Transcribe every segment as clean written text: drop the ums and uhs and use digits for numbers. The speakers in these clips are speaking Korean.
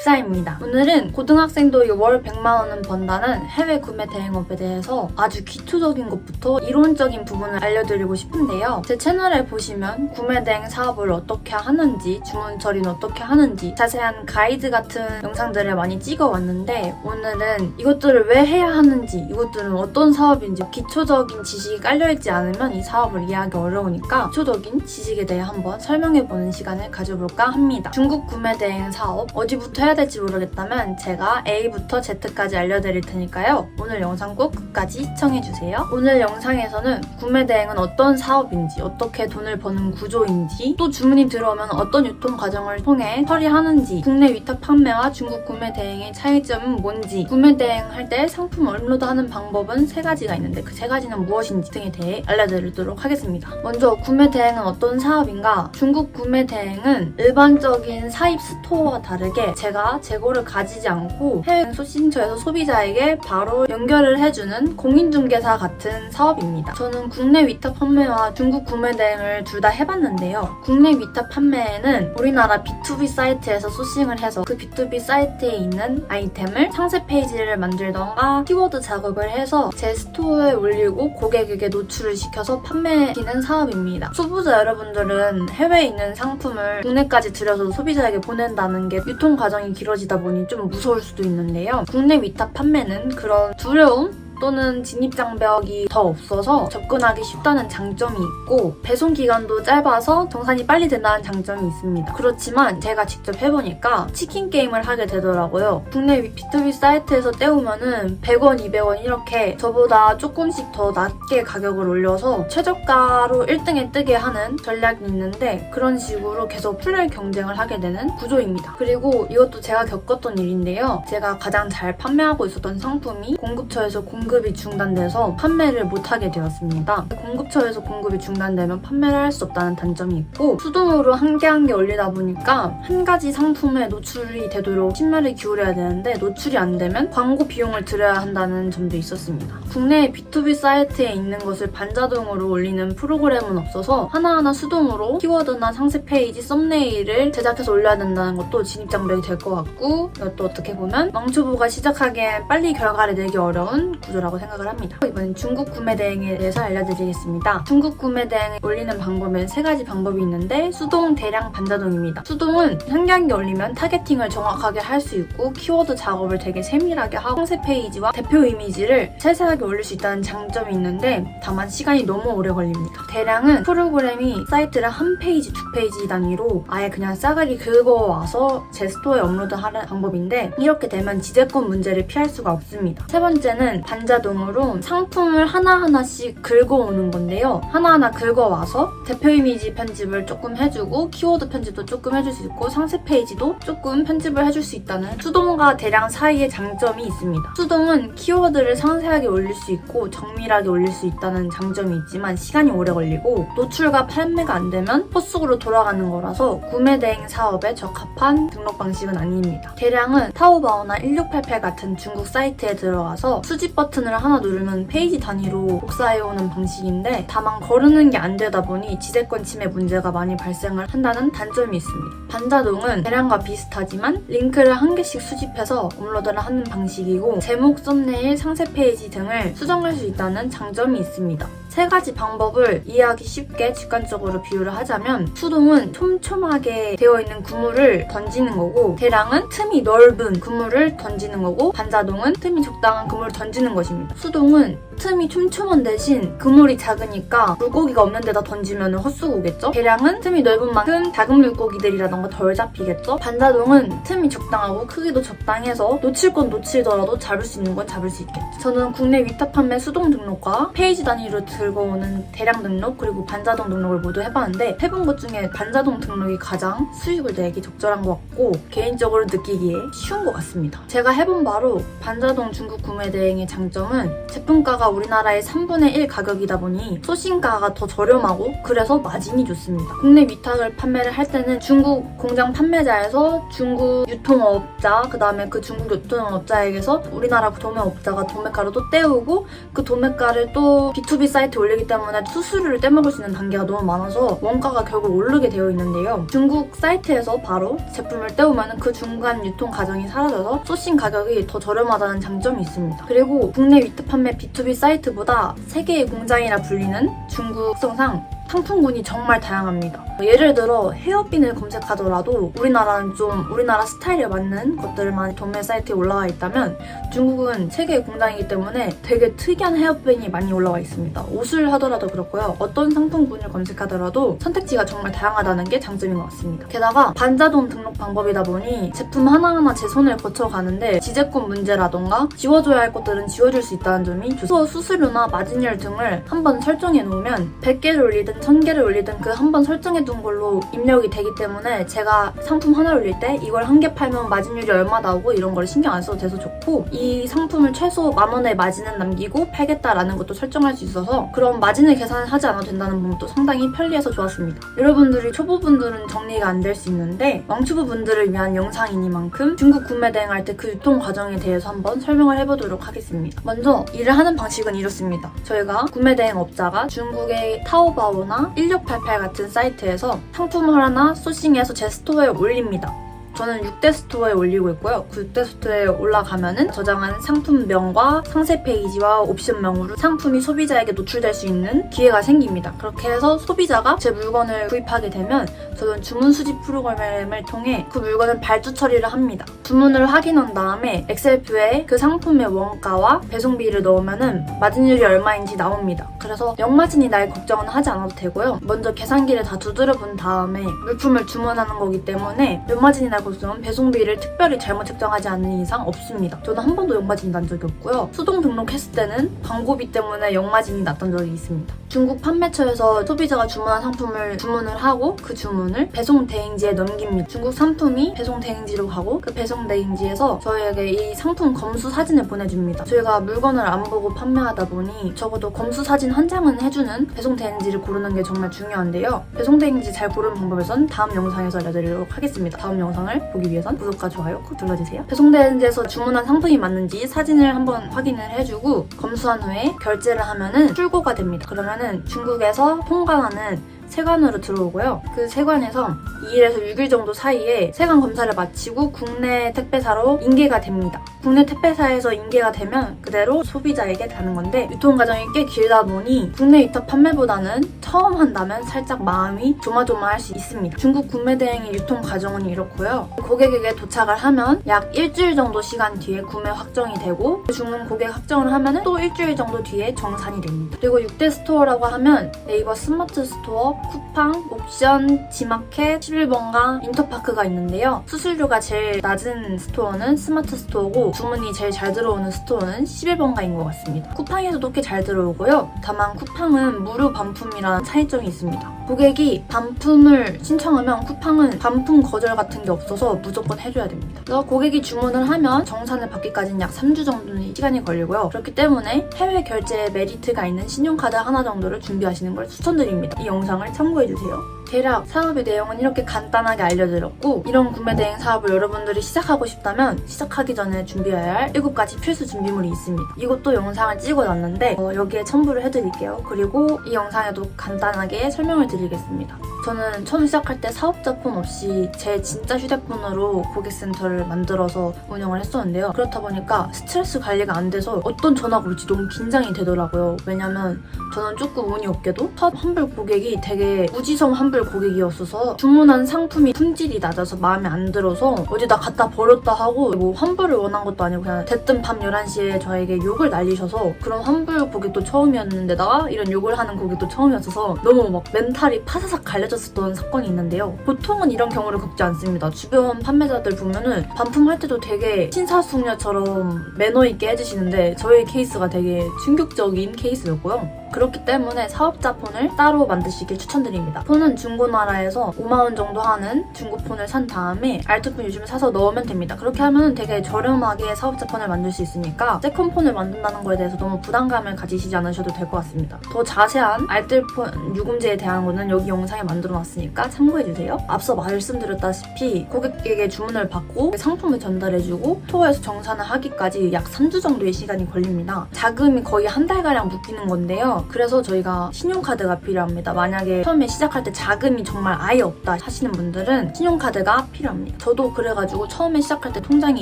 14입니다. 오늘은 고등학생도 월 100만원은 번다는 해외 구매 대행업에 대해서 아주 기초적인 것부터 이론적인 부분을 알려드리고 싶은데요. 제 채널에 보시면 구매 대행 사업을 어떻게 하는지, 주문 처리는 어떻게 하는지 자세한 가이드 같은 영상들을 많이 찍어왔는데, 오늘은 이것들을 왜 해야 하는지, 이것들은 어떤 사업인지 기초적인 지식이 깔려있지 않으면 이 사업을 이해하기 어려우니까 기초적인 지식에 대해 한번 설명해보는 시간을 가져볼까 합니다. 중국 구매 대행 사업 어디부터 해야 될지 모르겠다면 제가 A부터 Z까지 알려드릴 테니까요. 오늘 영상 꼭 끝까지 시청해주세요. 오늘 영상에서는 구매 대행은 어떤 사업인지, 어떻게 돈을 버는 구조인지, 또 주문이 들어오면 어떤 유통 과정을 통해 처리하는지, 국내 위탁 판매와 중국 구매 대행의 차이점은 뭔지, 구매 대행할 때 상품 업로드하는 방법은 3가지가 있는데 그 3가지는 무엇인지 등에 대해 알려드리도록 하겠습니다. 먼저 구매 대행은 어떤 사업인가? 중국 구매 대행은 일반적인 사입 스토어와 다르게 제가 재고를 가지지 않고 해외 소싱처에서 소비자에게 바로 연결을 해주는 공인중개사 같은 사업입니다. 저는 국내 위탁 판매와 중국 구매 대행을 둘 다 해봤는데요. 국내 위탁 판매에는 우리나라 B2B 사이트에서 소싱을 해서 그 B2B 사이트에 있는 아이템을 상세 페이지를 만들던가 키워드 작업을 해서 제 스토어에 올리고 고객에게 노출을 시켜서 판매하는 사업입니다. 초보자 여러분들은 해외에 있는 상품을 국내까지 들여서 소비자에게 보낸다는 게 유통 과정이 길어지다 보니 좀 무서울 수도 있는데요. 국내 위탁 판매는 그런 두려움 또는 진입장벽이 더 없어서 접근하기 쉽다는 장점이 있고, 배송 기간도 짧아서 정산이 빨리 된다는 장점이 있습니다. 그렇지만 제가 직접 해보니까 치킨 게임을 하게 되더라고요. 국내 B2B 사이트에서 떼우면은 100원, 200원 이렇게 저보다 조금씩 더 낮게 가격을 올려서 최저가로 1등에 뜨게 하는 전략이 있는데, 그런 식으로 계속 플레이 경쟁을 하게 되는 구조입니다. 그리고 이것도 제가 겪었던 일인데요. 제가 가장 잘 판매하고 있었던 상품이 공급처에서 공급이 중단돼서 판매를 못하게 되었습니다. 공급처에서 공급이 중단되면 판매를 할 수 없다는 단점이 있고, 수동으로 한 개 한 개 올리다 보니까 한 가지 상품에 노출이 되도록 심혈을 기울여야 되는데 노출이 안 되면 광고 비용을 들여야 한다는 점도 있었습니다. 국내 B2B 사이트에 있는 것을 반자동으로 올리는 프로그램은 없어서 하나하나 수동으로 키워드나 상세 페이지, 썸네일을 제작해서 올려야 된다는 것도 진입장벽이 될 것 같고, 이것도 어떻게 보면 왕초보가 시작하기엔 빨리 결과를 내기 어려운 구조라고 생각을 합니다. 이번엔 중국 구매 대행에 대해서 알려드리겠습니다. 중국 구매 대행에 올리는 방법은 3가지 방법이 있는데, 수동, 대량, 반자동입니다. 수동은 한 개 한 개 올리면 타겟팅을 정확하게 할 수 있고 키워드 작업을 되게 세밀하게 하고 상세 페이지와 대표 이미지를 세세하게 올릴 수 있다는 장점이 있는데, 다만 시간이 너무 오래 걸립니다. 대량은 프로그램이 사이트를 한 페이지, 2페이지 단위로 아예 그냥 싸그리 긁어와서 제 스토어에 업로드하는 방법인데, 이렇게 되면 지재권 문제를 피할 수가 없습니다. 3번째는 반자동으로 상품을 하나하나씩 긁어오는 건데요. 하나하나 긁어와서 대표 이미지 편집을 조금 해주고 키워드 편집도 조금 해줄 수 있고 상세 페이지도 조금 편집을 해줄 수 있다는 수동과 대량 사이의 장점이 있습니다. 수동은 키워드를 상세하게 올릴 수 있고 정밀하게 올릴 수 있다는 장점이 있지만 시간이 오래 걸리고, 노출과 판매가 안 되면 헛수고로 돌아가는 거라서 구매 대행 사업에 적합한 등록 방식은 아닙니다. 대량은 타오바오나 1688 같은 중국 사이트에 들어가서 수집 버튼을 하나 누르면 페이지 단위로 복사해오는 방식인데, 다만 거르는 게 안 되다 보니 지재권 침해 문제가 많이 발생을 한다는 단점이 있습니다. 반자동은 대량과 비슷하지만 링크를 한 개씩 수집해서 업로드를 하는 방식이고, 제목, 썸네일, 상세 페이지 등을 수정할 수 있다는 장점이 있습니다. 3가지 방법을 이해하기 쉽게 직관적으로 비유를 하자면, 수동은 촘촘하게 되어 있는 그물을 던지는 거고, 대량은 틈이 넓은 그물을 던지는 거고, 반자동은 틈이 적당한 그물을 던지는 것입니다. 수동은 틈이 촘촘한 대신 그물이 작으니까 물고기가 없는 데다 던지면 헛수고겠죠? 대량은 틈이 넓은 만큼 작은 물고기들이라던가 덜 잡히겠죠? 반자동은 틈이 적당하고 크기도 적당해서 놓칠 건 놓치더라도 잡을 수 있는 건 잡을 수 있겠죠. 저는 국내 위탁 판매 수동 등록과 페이지 단위로 들고오는 대량 등록 그리고 반자동 등록을 모두 해봤는데, 해본 것 중에 반자동 등록이 가장 수익을 내기 적절한 것 같고 개인적으로 느끼기에 쉬운 것 같습니다. 제가 해본 바로 반자동 중국 구매 대행의 장점은 제품가가 우리나라의 3분의 1 가격이다 보니 소싱가가 더 저렴하고 그래서 마진이 좋습니다. 국내 위탁을 판매를 할 때는 중국 공장 판매자에서 중국 유통업자, 그 다음에 그 중국 유통업자에게서 우리나라 도매업자가 도매가를 또 떼우고, 그 도매가를 또 B2B 사이트 사이트에 올리기 때문에 수수료를 떼먹을 수 있는 단계가 너무 많아서 원가가 결국 오르게 되어 있는데요. 중국 사이트에서 바로 제품을 떼오면 그 중간 유통 과정이 사라져서 소싱 가격이 더 저렴하다는 장점이 있습니다. 그리고 국내 위탁 판매 B2B 사이트보다 세계의 공장이라 불리는 중국성상 상품군이 정말 다양합니다. 예를 들어 헤어핀을 검색하더라도 우리나라는 좀 우리나라 스타일에 맞는 것들만 도매 사이트에 올라와 있다면 중국은 세계의 공장이기 때문에 되게 특이한 헤어핀이 많이 올라와 있습니다. 옷을 하더라도 그렇고요. 어떤 상품군을 검색하더라도 선택지가 정말 다양하다는 게 장점인 것 같습니다. 게다가 반자동 등록 방법이다 보니 제품 하나하나 제 손을 거쳐가는데 지재권 문제라던가 지워줘야 할 것들은 지워줄 수 있다는 점이 좋습니다. 수수료나 마진율 등을 한번 설정해 놓으면 100개를 올리든 1000개를 올리든 그 한 번 설정해둔 걸로 입력이 되기 때문에 제가 상품 하나 올릴 때 이걸 한 개 팔면 마진율이 얼마 나오고 이런 걸 신경 안 써도 돼서 좋고 이 상품을 최소 10,000원의 마진은 남기고 팔겠다라는 것도 설정할 수 있어서 그런 마진을 계산을 하지 않아도 된다는 부분도 상당히 편리해서 좋았습니다. 여러분들이 초보분들은 정리가 안 될 수 있는데 왕초보분들을 위한 영상이니만큼 중국 구매 대행할 때 그 유통 과정에 대해서 한번 설명을 해보도록 하겠습니다. 먼저 일을 하는 방식은 이렇습니다. 저희가 구매 대행 업자가 중국의 타오바오나 1688 같은 사이트에서 상품을 하나 소싱해서 제 스토어에 올립니다. 저는 6대 스토어에 올리고 있고요. 그 6대 스토어에 올라가면은 저장한 상품명과 상세 페이지와 옵션명으로 상품이 소비자에게 노출될 수 있는 기회가 생깁니다. 그렇게 해서 소비자가 제 물건을 구입하게 되면 저는 주문 수집 프로그램을 통해 그 물건을 발주 처리를 합니다. 주문을 확인한 다음에 엑셀표에 그 상품의 원가와 배송비를 넣으면은 마진율이 얼마인지 나옵니다. 그래서 역마진이 날 걱정은 하지 않아도 되고요. 먼저 계산기를 다 두드려 본 다음에 물품을 주문하는 거기 때문에 몇 마진이 날 것은 배송비를 특별히 잘못 책정하지 않는 이상 없습니다. 저는 한 번도 역마진이 난 적이 없고요. 수동 등록했을 때는 광고비 때문에 역마진이 났던 적이 있습니다. 중국 판매처에서 소비자가 주문한 상품을 주문을 하고 그 주문을 배송 대행지에 넘깁니다. 중국 상품이 배송 대행지로 가고 그 배송 대행지에서 저희에게 이 상품 검수 사진을 보내줍니다. 저희가 물건을 안 보고 판매하다 보니 적어도 검수 사진 한 장은 해주는 배송 대행지를 고르는 게 정말 중요한데요. 배송 대행지 잘 고르는 방법에선 다음 영상에서 알려드리도록 하겠습니다. 다음 영상을 보기 위해선 구독과 좋아요 꼭 눌러주세요. 배송 대행지에서 주문한 상품이 맞는지 사진을 한번 확인을 해주고 검수한 후에 결제를 하면은 출고가 됩니다. 그러면은 중국에서 통관하는 세관으로 들어오고요. 그 세관에서 2일에서 6일 정도 사이에 세관 검사를 마치고 국내 택배사로 인계가 됩니다. 국내 택배사에서 인계가 되면 그대로 소비자에게 가는 건데 유통 과정이 꽤 길다 보니 국내 위탁 판매보다는 처음 한다면 살짝 마음이 조마조마할 수 있습니다. 중국 구매 대행의 유통 과정은 이렇고요. 고객에게 도착을 하면 약 일주일 정도 시간 뒤에 구매 확정이 되고 주문 고객 확정을 하면 또 일주일 정도 뒤에 정산이 됩니다. 그리고 6대 스토어라고 하면 네이버 스마트 스토어, 쿠팡, 옥션, 지마켓, 11번가, 인터파크가 있는데요. 수수료가 제일 낮은 스토어는 스마트 스토어고 주문이 제일 잘 들어오는 스토어는 11번가인 것 같습니다. 쿠팡에서도 꽤 잘 들어오고요. 다만 쿠팡은 무료 반품이라는 차이점이 있습니다. 고객이 반품을 신청하면 쿠팡은 반품 거절 같은 게 없어서 무조건 해줘야 됩니다. 그래서 고객이 주문을 하면 정산을 받기까지는 약 3주 정도는 시간이 걸리고요. 그렇기 때문에 해외 결제에 메리트가 있는 신용카드 하나 정도를 준비하시는 걸 추천드립니다. 이 영상을 참고해주세요. 대략 사업의 내용은 이렇게 간단하게 알려드렸고 이런 구매 대행 사업을 여러분들이 시작하고 싶다면 시작하기 전에 준비해야 할 7가지 필수 준비물이 있습니다. 이것도 영상을 찍어놨는데 여기에 첨부를 해드릴게요. 그리고 이 영상에도 간단하게 설명을 드리겠습니다. 저는 처음 시작할 때 사업자 폰 없이 제 진짜 휴대폰으로 고객센터를 만들어서 운영을 했었는데요. 그렇다 보니까 스트레스 관리가 안 돼서 어떤 전화가 올지 너무 긴장이 되더라고요. 왜냐면 저는 조금 운이 없게도 첫 환불 고객이 되게 무지성 환불 고객이었어서 주문한 상품이 품질이 낮아서 마음에 안 들어서 어디다 갖다 버렸다 하고 뭐 환불을 원한 것도 아니고 그냥 대뜸 밤 11시에 저에게 욕을 날리셔서 그런 환불 고객도 처음이었는데다가 이런 욕을 하는 고객도 처음이었어서 너무 막 멘탈이 파사삭 갈려졌었던 사건이 있는데요. 보통은 이런 경우를 겪지 않습니다. 주변 판매자들 보면은 반품할 때도 되게 신사숙녀처럼 매너 있게 해주시는데 저희 케이스가 되게 충격적인 케이스였고요. 그렇기 때문에 사업자 폰을 따로 만드시길 추천드립니다. 폰은 중고나라에서 5만원 정도 하는 중고폰을 산 다음에 알트폰 요즘에 사서 넣으면 됩니다. 그렇게 하면 되게 저렴하게 사업자 폰을 만들 수 있으니까 세컨폰을 만든다는 거에 대해서 너무 부담감을 가지시지 않으셔도 될 것 같습니다. 더 자세한 알뜰폰 요금제에 대한 거는 여기 영상에 만들어놨으니까 참고해주세요. 앞서 말씀드렸다시피 고객에게 주문을 받고 상품을 전달해주고 스토어에서 정산을 하기까지 약 3주 정도의 시간이 걸립니다. 자금이 거의 한 달가량 묶이는 건데요. 있어요. 그래서 저희가 신용카드가 필요합니다. 만약에 처음에 시작할 때 자금이 정말 아예 없다 하시는 분들은 신용카드가 필요합니다. 저도 그래가지고 처음에 시작할 때 통장에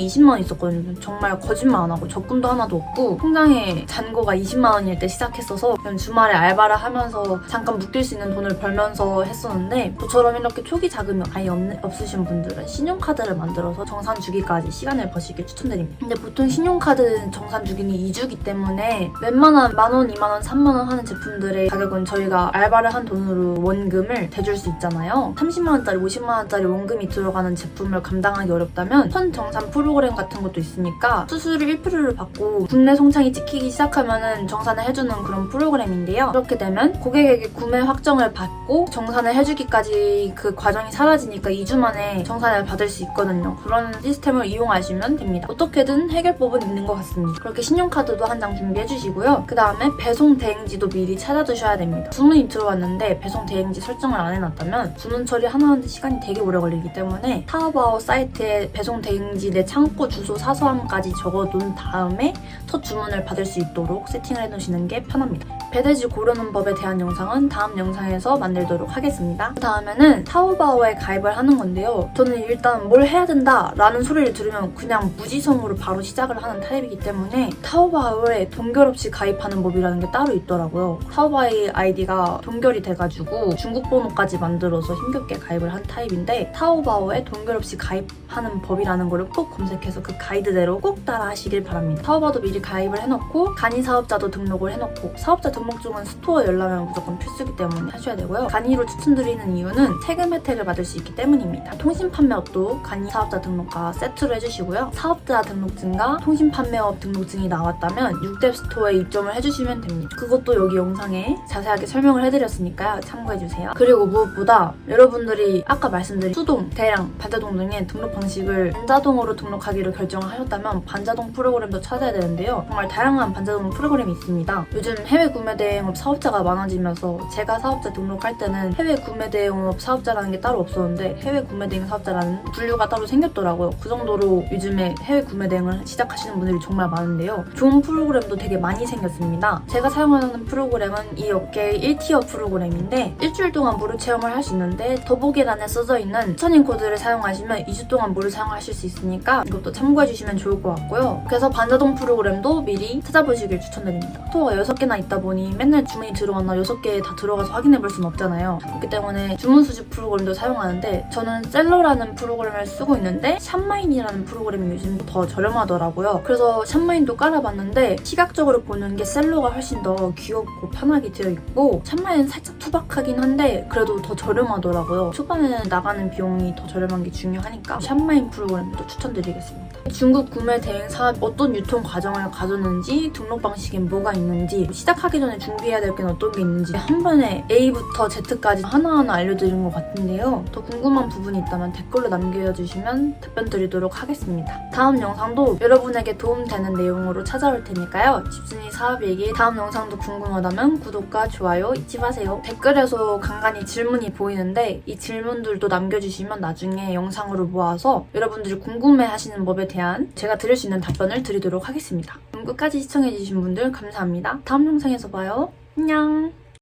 20만 원 있었거든요. 정말 거짓말 안 하고 적금도 하나도 없고 통장에 잔고가 20만 원일 때 시작했어서 그냥 주말에 알바를 하면서 잠깐 묶일 수 있는 돈을 벌면서 했었는데, 저처럼 이렇게 초기 자금이 아예 없으신 분들은 신용카드를 만들어서 정산 주기까지 시간을 버시길 추천드립니다. 근데 보통 신용카드 정산 주기는 2주기 때문에 웬만한 만원, 2만원, 3만원 하는 제품들의 가격은 저희가 알바를 한 돈으로 원금을 대줄 수 있잖아요. 30만원짜리, 50만원짜리 원금이 들어가는 제품을 감당하기 어렵다면 선정산 프로그램 같은 것도 있으니까 수수료 1%를 받고 국내 송창이 찍히기 시작하면은 정산을 해주는 그런 프로그램인데요. 그렇게 되면 고객에게 구매 확정을 받고 정산을 해주기까지 그 과정이 사라지니까 2주 만에 정산을 받을 수 있거든요. 그런 시스템을 이용하시면 됩니다. 어떻게든 해결법은 있는 것 같습니다. 그렇게 신용카드도 한 장 준비해주시고요. 그 다음에 배송 대행지도 미리 찾아두셔야 됩니다. 주문이 들어왔는데 배송 대행지 설정을 안 해놨다면 주문 처리 하나하는데 시간이 되게 오래 걸리기 때문에 타오바오 사이트에 배송 대행지 내 창고 주소 사서함까지 적어둔 다음에 첫 주문을 받을 수 있도록 세팅을 해놓으시는 게 편합니다. 배대지 고르는 법에 대한 영상은 다음 영상에서 만들도록 하겠습니다. 그 다음에는 타오바오에 가입을 하는 건데요. 저는 일단 뭘 해야 된다 라는 소리를 들으면 그냥 무지성으로 바로 시작을 하는 타입이기 때문에 타오바오에 동결 없이 가입하는 법이라는 게 따로 있더라고요. 타오바이 아이디가 동결이 돼가지고 중국 번호까지 만들어서 힘겹게 가입을 한 타입인데, 타오바오에 동결 없이 가입하는 법이라는 거를 꼭 검색해서 그 가이드대로 꼭 따라 하시길 바랍니다. 타오바오도 미리 가입을 해놓고 간이 사업자도 등록을 해놓고, 사업자 등록증은 스토어 열람은 무조건 필수기 때문에 하셔야 되고요. 간이로 추천드리는 이유는 세금 혜택을 받을 수 있기 때문입니다. 통신 판매업도 간이 사업자 등록과 세트로 해주시고요. 사업자 등록증과 통신 판매업 등록증이 나왔다면 6대 스토어에 입점을 해주시면 됩니다. 그것도 여기 영상에 자세하게 설명을 해드렸으니까요. 참고해주세요. 그리고 무엇보다 여러분들이 아까 말씀드린 수동, 대량, 반자동 등의 등록 방식을 반자동으로 등록하기로 결정하셨다면 반자동 프로그램도 찾아야 되는데요. 정말 다양한 반자동 프로그램이 있습니다. 요즘 해외 구매 대행업 사업자가 많아지면서 제가 사업자 등록할 때는 해외 구매 대행업 사업자라는 게 따로 없었는데 해외 구매 대행 사업자라는 분류가 따로 생겼더라고요. 그 정도로 요즘에 해외 구매 대행을 시작하시는 분들이 정말 많은데요. 좋은 프로그램도 되게 많이 생겼습니다. 제가 사용하는 프로그램은 이 업계의 1티어 프로그램인데 일주일 동안 무료 체험을 할 수 있는데 더보기란에 써져 있는 추천인 코드를 사용하시면 2주 동안 무료 사용하실 수 있으니까 이것도 참고해주시면 좋을 것 같고요. 그래서 반자동 프로그램도 미리 찾아보시길 추천드립니다. 스토어가 6개나 있다 보니 맨날 주문이 들어왔나 6개 다 들어가서 확인해볼 수는 없잖아요. 그렇기 때문에 주문 수집 프로그램도 사용하는데 저는 셀러라는 프로그램을 쓰고 있는데 샵마인이라는 프로그램이 요즘 더 저렴하더라고요. 그래서 샵마인도 깔아봤는데 시각적으로 보는 게 셀러가 훨씬 더 귀엽고 편하게 되어 있고 샵마인은 살짝 투박하긴 한데 그래도 더 저렴하더라고요. 초반에 나가는 비용이 더 저렴한 게 중요하니까 샵마인 프로그램도 추천드리겠습니다. 중국 구매 대행 사업 어떤 유통 과정을 가졌는지, 등록 방식엔 뭐가 있는지, 시작하기 전에 준비해야 될 게 어떤 게 있는지 한 번에 A부터 Z까지 하나하나 알려드린 것 같은데요. 더 궁금한 부분이 있다면 댓글로 남겨주시면 답변 드리도록 하겠습니다. 다음 영상도 여러분에게 도움되는 내용으로 찾아올 테니까요. 집순이 사업 얘기 다음 영상도 궁금하다면 구독과 좋아요 잊지 마세요. 댓글에서 간간히 질문이 보이는데 이 질문들도 남겨주시면 나중에 영상으로 모아서 여러분들이 궁금해하시는 법에 대한 제가 드릴 수 있는 답변을 드리도록 하겠습니다. 그럼 끝까지 시청해주신 분들 감사합니다. 다음 영상에서 봐요. 안녕.